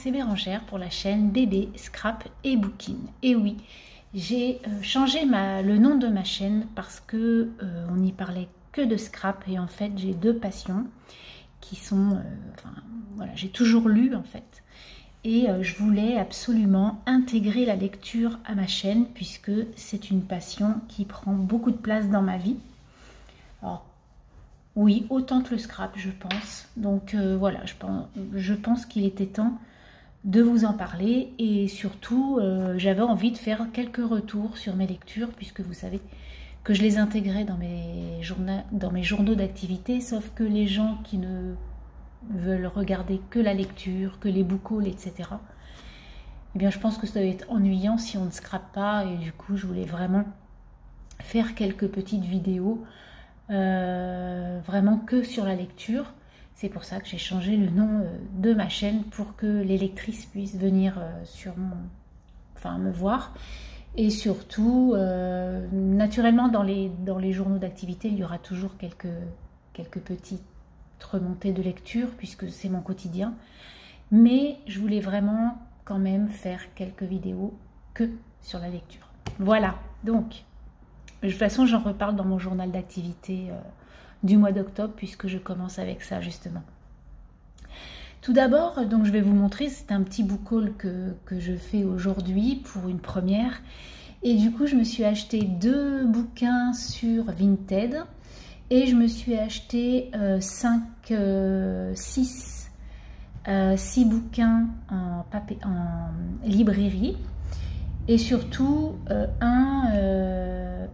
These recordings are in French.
c'est Bérangère pour la chaîne Bébé, Scrap et Bouquine. Et oui, j'ai changé le nom de ma chaîne parce que on n'y parlait que de scrap et en fait j'ai deux passions qui sont, voilà, j'ai toujours lu en fait. Et je voulais absolument intégrer la lecture à ma chaîne puisque c'est une passion qui prend beaucoup de place dans ma vie. Alors, oui, autant que le scrap, je pense. Donc voilà, je pense qu'il était temps de vous en parler. Et surtout, j'avais envie de faire quelques retours sur mes lectures, puisque vous savez que je les intégrais dans mes journaux d'activité, sauf que les gens qui ne veulent regarder que la lecture, que les book hauls, etc., eh bien, je pense que ça doit être ennuyant si on ne scrape pas. Et du coup, je voulais vraiment faire quelques petites vidéos vraiment que sur la lecture. C'est pour ça que j'ai changé le nom de ma chaîne pour que les lectrices puissent venir me voir. Et surtout, naturellement dans les journaux d'activité, il y aura toujours quelques petites remontées de lecture puisque c'est mon quotidien. Mais je voulais vraiment quand même faire quelques vidéos que sur la lecture. Voilà, donc de toute façon, j'en reparle dans mon journal d'activité du mois d'octobre, puisque je commence avec ça, justement. Tout d'abord, donc je vais vous montrer, c'est un petit book haul que je fais aujourd'hui pour une première. Et du coup, je me suis acheté 2 bouquins sur Vinted. Et je me suis acheté 6 bouquins en librairie. Et surtout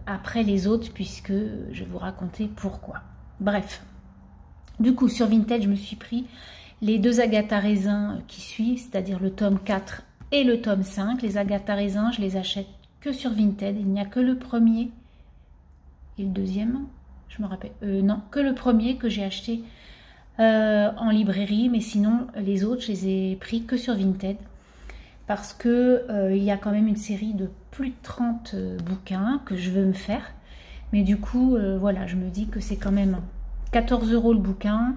après les autres, puisque je vais vous raconter pourquoi. Bref, du coup sur Vinted, je me suis pris les 2 Agatha Raisin qui suivent, c'est-à-dire le tome 4 et le tome 5. Les Agatha Raisin, je les achète que sur Vinted. Il n'y a que le premier et le deuxième, je me rappelle, non, que le premier que j'ai acheté en librairie, mais sinon les autres, je les ai pris que sur Vinted. Parce que il y a quand même une série de plus de 30 bouquins que je veux me faire. Mais du coup, voilà, je me dis que c'est quand même 14 € le bouquin.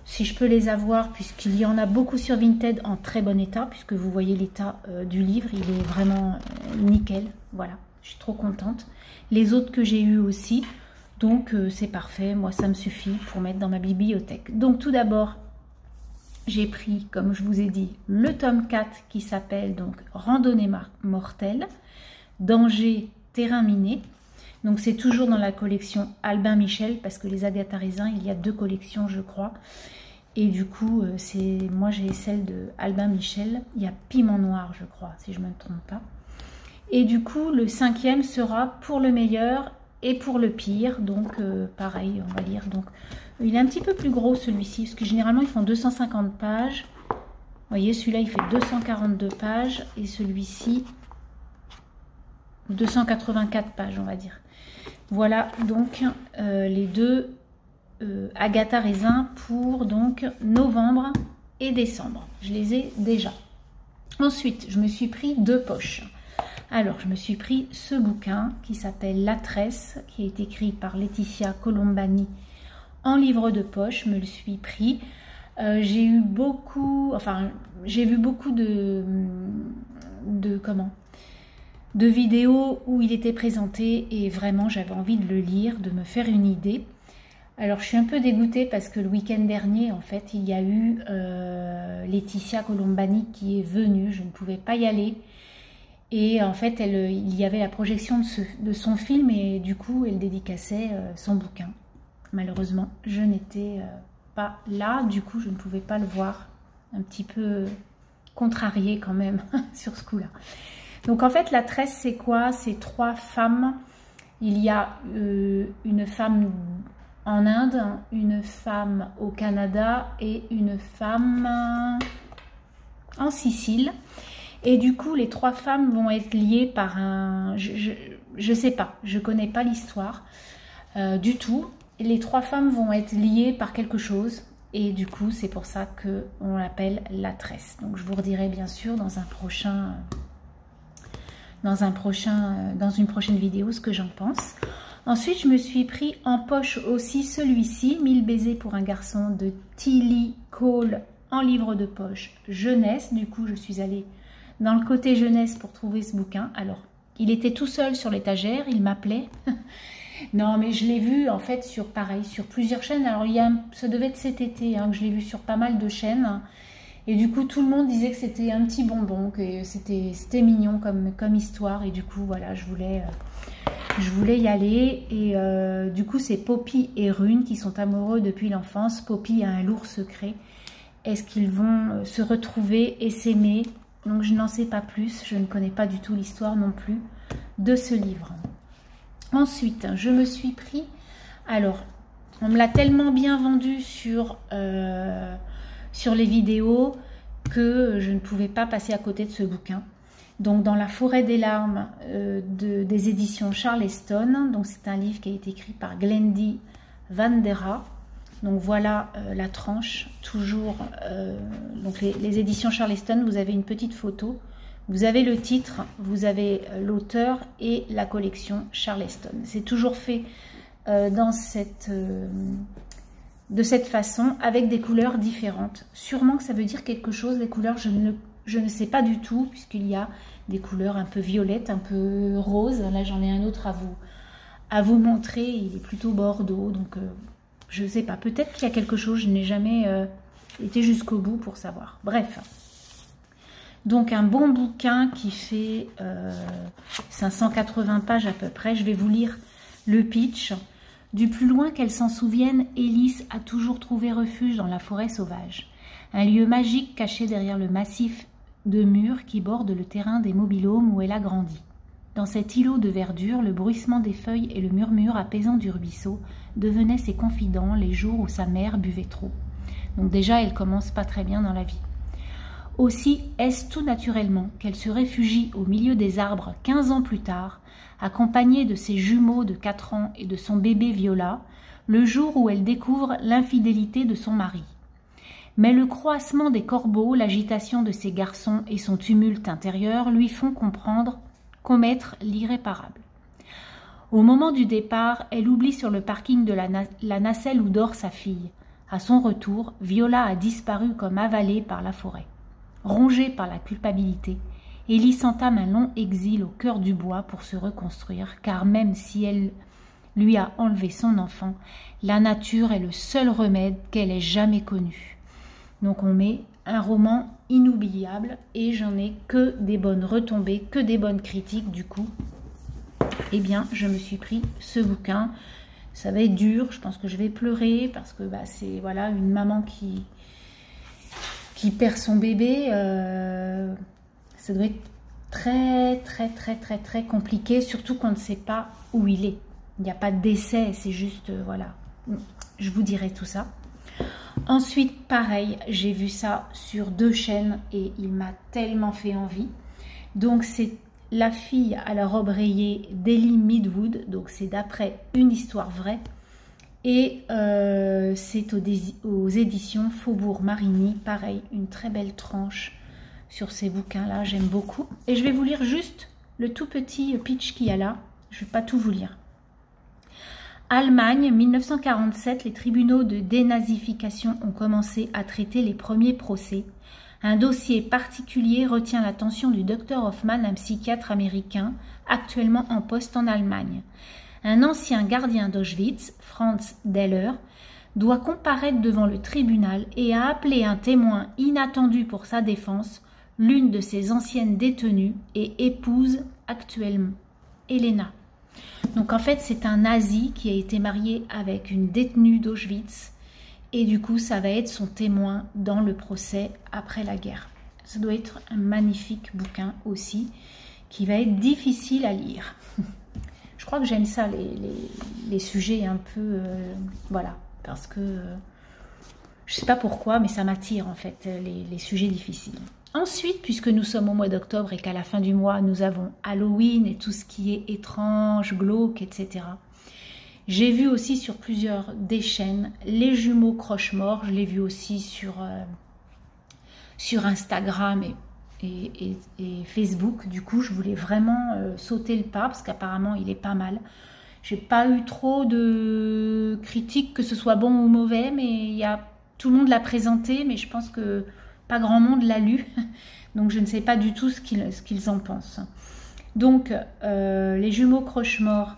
Si je peux les avoir, puisqu'il y en a beaucoup sur Vinted en très bon état, puisque vous voyez l'état du livre, il est vraiment nickel. Voilà, je suis trop contente. Les autres que j'ai eu aussi, donc c'est parfait. Moi, ça me suffit pour mettre dans ma bibliothèque. Donc tout d'abord, j'ai pris, comme je vous ai dit, le tome 4 qui s'appelle donc Randonnée mortelle, danger, terrain miné. Donc c'est toujours dans la collection Albin Michel, parce que les Agatha Raisin, il y a 2 collections je crois. Et du coup, moi j'ai celle de Albin Michel, il y a Piment Noir je crois, si je ne me trompe pas. Et du coup, le 5e sera pour le meilleur et pour le pire, donc pareil, on va lire. Donc il est un petit peu plus gros celui-ci, parce que généralement ils font 250 pages. Vous voyez, celui-là il fait 242 pages et celui-ci 284 pages, on va dire. Voilà donc les 2 Agatha Raisin pour donc novembre et décembre. Je les ai déjà. Ensuite, je me suis pris 2 poches. Alors, je me suis pris ce bouquin qui s'appelle La Tresse, qui a été écrit par Laetitia Colombani en livre de poche. Je me le suis pris. J'ai vu beaucoup de vidéos où il était présenté et vraiment j'avais envie de le lire, de me faire une idée. Alors, je suis un peu dégoûtée parce que le week-end dernier, en fait, il y a eu Laetitia Colombani qui est venue. Je ne pouvais pas y aller. Et en fait, il y avait la projection de son film et du coup, elle dédicaçait son bouquin. Malheureusement, je n'étais pas là. Du coup, je ne pouvais pas le voir. Un petit peu contrariée quand même sur ce coup-là. Donc en fait, La Tresse, c'est quoi? C'est 3 femmes. Il y a une femme en Inde, une femme au Canada et une femme en Sicile. Et du coup, les 3 femmes vont être liées par un... Je sais pas, je connais pas l'histoire du tout. Les 3 femmes vont être liées par quelque chose. Et du coup, c'est pour ça qu'on l'appelle La Tresse. Donc, je vous redirai bien sûr dans une prochaine vidéo ce que j'en pense. Ensuite, je me suis pris en poche aussi celui-ci, 1000 baisers pour un garçon de Tilly Cole en livre de poche jeunesse. Du coup, je suis allée dans le côté jeunesse pour trouver ce bouquin. Alors, il était tout seul sur l'étagère, il m'appelait. Non, mais je l'ai vu en fait sur plusieurs chaînes. Alors, ça devait être cet été que je l'ai vu sur pas mal de chaînes. Et du coup, tout le monde disait que c'était un petit bonbon, que c'était mignon comme histoire. Et du coup, voilà, je voulais y aller. Et du coup, c'est Poppy et Rune qui sont amoureux depuis l'enfance. Poppy a un lourd secret. Est-ce qu'ils vont se retrouver et s'aimer? Donc, je n'en sais pas plus. Je ne connais pas du tout l'histoire non plus de ce livre. Ensuite, je me suis pris... Alors, on me l'a tellement bien vendu sur les vidéos que je ne pouvais pas passer à côté de ce bouquin. Donc, dans La forêt des larmes des éditions Charleston. Donc, c'est un livre qui a été écrit par Glendy Vandera. Donc, voilà la tranche. Toujours, donc les éditions Charleston, vous avez une petite photo. Vous avez le titre, vous avez l'auteur et la collection Charleston. C'est toujours fait de cette façon, avec des couleurs différentes. Sûrement que ça veut dire quelque chose, les couleurs, je ne sais pas du tout, puisqu'il y a des couleurs un peu violettes, un peu roses. Là, j'en ai un autre à vous montrer, il est plutôt bordeaux, donc je ne sais pas. Peut-être qu'il y a quelque chose, je n'ai jamais été jusqu'au bout pour savoir. Bref. Donc, un bon bouquin qui fait 580 pages à peu près. Je vais vous lire le pitch. Du plus loin qu'elle s'en souvienne, Élise a toujours trouvé refuge dans la forêt sauvage. Un lieu magique caché derrière le massif de murs qui borde le terrain des mobil-homes où elle a grandi. Dans cet îlot de verdure, le bruissement des feuilles et le murmure apaisant du ruisseau devenaient ses confidents les jours où sa mère buvait trop. Donc déjà, elle commence pas très bien dans la vie. Aussi est-ce tout naturellement qu'elle se réfugie au milieu des arbres 15 ans plus tard, accompagnée de ses jumeaux de 4 ans et de son bébé Viola, le jour où elle découvre l'infidélité de son mari. Mais le croassement des corbeaux, l'agitation de ses garçons et son tumulte intérieur lui font commettre l'irréparable. Au moment du départ, elle oublie sur le parking de la nacelle où dort sa fille. À son retour, Viola a disparu comme avalée par la forêt. Rongée par la culpabilité, Élise entame un long exil au cœur du bois pour se reconstruire, car même si elle lui a enlevé son enfant, la nature est le seul remède qu'elle ait jamais connu. Donc on met un roman inoubliable et j'en ai que des bonnes retombées, que des bonnes critiques du coup. Eh bien, je me suis pris ce bouquin. Ça va être dur, je pense que je vais pleurer parce que c'est voilà, une maman qui perd son bébé, ça doit être très compliqué, surtout qu'on ne sait pas où il est. Il n'y a pas de décès, c'est juste, voilà. Je vous dirai tout ça. Ensuite, pareil, j'ai vu ça sur 2 chaînes et il m'a tellement fait envie. Donc, c'est La fille à la robe rayée d'Ellie Midwood. Donc, c'est d'après une histoire vraie. Et c'est aux éditions Faubourg Marigny. Pareil, une très belle tranche sur ces bouquins-là. J'aime beaucoup. Et je vais vous lire juste le tout petit pitch qu'il y a là. Je ne vais pas tout vous lire. Allemagne, 1947, les tribunaux de dénazification ont commencé à traiter les premiers procès. Un dossier particulier retient l'attention du Dr Hoffman, un psychiatre américain actuellement en poste en Allemagne. Un ancien gardien d'Auschwitz, Franz Deller, doit comparaître devant le tribunal et a appelé un témoin inattendu pour sa défense, l'une de ses anciennes détenues et épouse actuellement, Elena. Donc en fait, c'est un nazi qui a été marié avec une détenue d'Auschwitz et du coup, ça va être son témoin dans le procès après la guerre. Ça doit être un magnifique bouquin aussi qui va être difficile à lire. Je crois que j'aime ça, les sujets un peu... voilà, parce que... je ne sais pas pourquoi, mais ça m'attire en fait, les sujets difficiles. Ensuite, puisque nous sommes au mois d'octobre et qu'à la fin du mois, nous avons Halloween et tout ce qui est étrange, glauque, etc. J'ai vu aussi sur plusieurs des chaînes Les Jumeaux Croche-Mort. Je l'ai vu aussi sur Instagram et Facebook. Du coup, je voulais vraiment sauter le pas parce qu'apparemment, il est pas mal. J'ai pas eu trop de critiques, que ce soit bon ou mauvais, mais il y a tout le monde l'a présenté, mais je pense que pas grand monde l'a lu. Donc je ne sais pas du tout ce qu'ils en pensent. Donc les jumeaux Croche-Mort,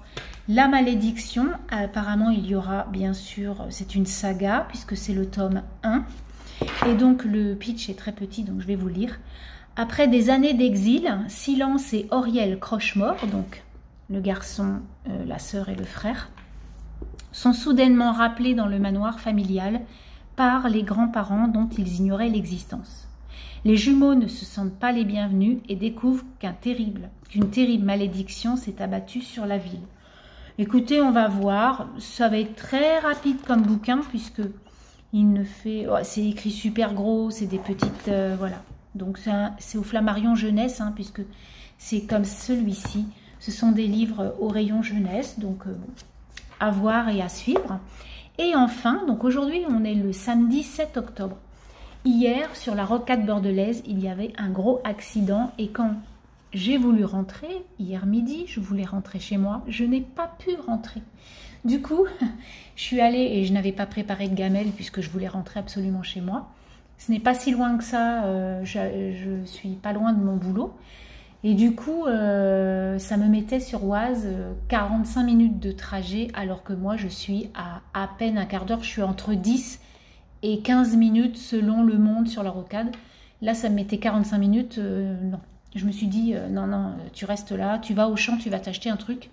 la malédiction, apparemment il y aura bien sûr, c'est une saga puisque c'est le tome 1. Et donc le pitch est très petit, donc je vais vous lire. Après des années d'exil, Silence et Auriel Croche-Mort, donc le garçon, la sœur et le frère, sont soudainement rappelés dans le manoir familial par les grands-parents dont ils ignoraient l'existence. Les jumeaux ne se sentent pas les bienvenus et découvrent qu'une terrible malédiction s'est abattue sur la ville. Écoutez, on va voir, ça va être très rapide comme bouquin puisque il ne fait, c'est écrit super gros, c'est des petites, voilà. Donc c'est au Flammarion Jeunesse, hein, puisque c'est comme celui-ci. Ce sont des livres au rayon jeunesse, donc à voir et à suivre. Et enfin, donc aujourd'hui on est le samedi 7 octobre. Hier, sur la rocade bordelaise, il y avait un gros accident et quand j'ai voulu rentrer, hier midi, je voulais rentrer chez moi, je n'ai pas pu rentrer. Du coup, je suis allée et je n'avais pas préparé de gamelle puisque je voulais rentrer absolument chez moi. Ce n'est pas si loin que ça, je suis pas loin de mon boulot. Et du coup, ça me mettait sur Oise 45 minutes de trajet alors que moi, je suis à peine un quart d'heure. Je suis entre 10 et 15 minutes selon le monde sur la rocade. Là, ça me mettait 45 minutes. Non, je me suis dit, non, tu restes là, tu vas au champ, tu vas t'acheter un truc.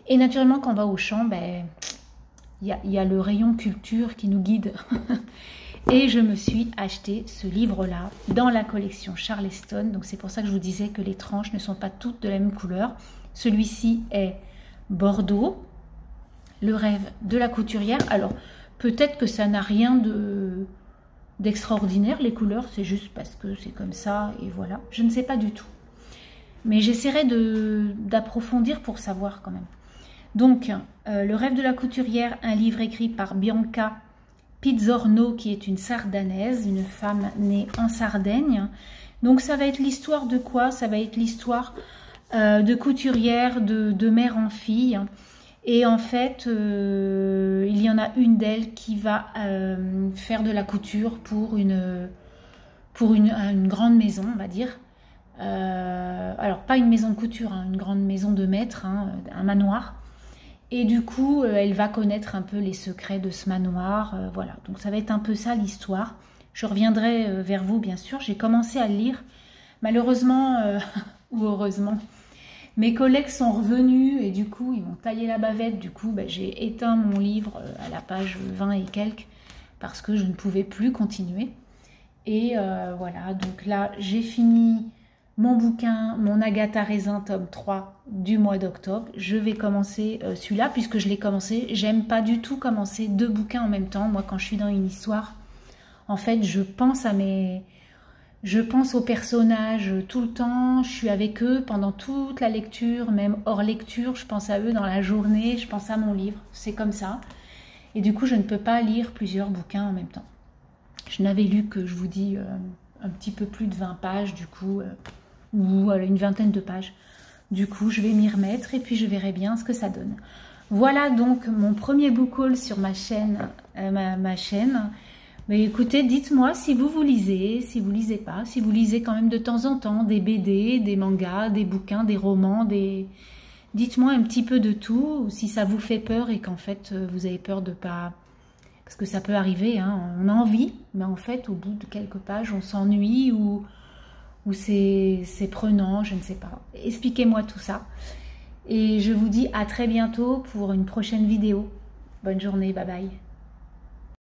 Et naturellement, quand on va au champ, ben, y a le rayon culture qui nous guide. Et je me suis acheté ce livre-là dans la collection Charleston. Donc c'est pour ça que je vous disais que les tranches ne sont pas toutes de la même couleur. Celui-ci est Bordeaux, Le rêve de la couturière. Alors peut-être que ça n'a rien d'extraordinaire, les couleurs, c'est juste parce que c'est comme ça et voilà. Je ne sais pas du tout. Mais j'essaierai d'approfondir pour savoir quand même. Donc, Le rêve de la couturière, un livre écrit par Bianca Pizzorno, qui est une Sardanaise, une femme née en Sardaigne. Donc, ça va être l'histoire de quoi? Ça va être l'histoire de couturière, de mère en fille. Et en fait, il y en a une d'elles qui va faire de la couture pour une grande maison, on va dire. Alors, pas une maison de couture, hein, une grande maison de maître, hein, un manoir. Et du coup, elle va connaître un peu les secrets de ce manoir. Voilà, donc ça va être un peu ça l'histoire. Je reviendrai vers vous, bien sûr. J'ai commencé à le lire. Malheureusement, ou heureusement, mes collègues sont revenus et du coup, ils m'ont taillé la bavette. Du coup, j'ai éteint mon livre à la page 20 et quelques parce que je ne pouvais plus continuer. Et voilà, donc là, j'ai fini mon bouquin, mon Agatha Raisin, tome 3 du mois d'octobre. Je vais commencer celui-là puisque je l'ai commencé. J'aime pas du tout commencer 2 bouquins en même temps. Moi, quand je suis dans une histoire, en fait, je pense aux personnages tout le temps. Je suis avec eux pendant toute la lecture, même hors lecture. Je pense à eux dans la journée. Je pense à mon livre. C'est comme ça. Et du coup, je ne peux pas lire plusieurs bouquins en même temps. Je n'avais lu que, je vous dis, un petit peu plus de 20 pages, du coup, ou une vingtaine de pages. Du coup, je vais m'y remettre et puis je verrai bien ce que ça donne. Voilà donc mon premier book haul sur ma chaîne. Ma chaîne. Mais écoutez, dites-moi si vous lisez, si vous lisez pas, si vous lisez quand même de temps en temps des BD, des mangas, des bouquins, des romans, Dites-moi un petit peu de tout, ou si ça vous fait peur et qu'en fait vous avez peur de pas... Parce que ça peut arriver, hein, on a envie, mais en fait au bout de quelques pages on s'ennuie ou c'est prenant, je ne sais pas. Expliquez-moi tout ça. Et je vous dis à très bientôt pour une prochaine vidéo. Bonne journée, bye bye.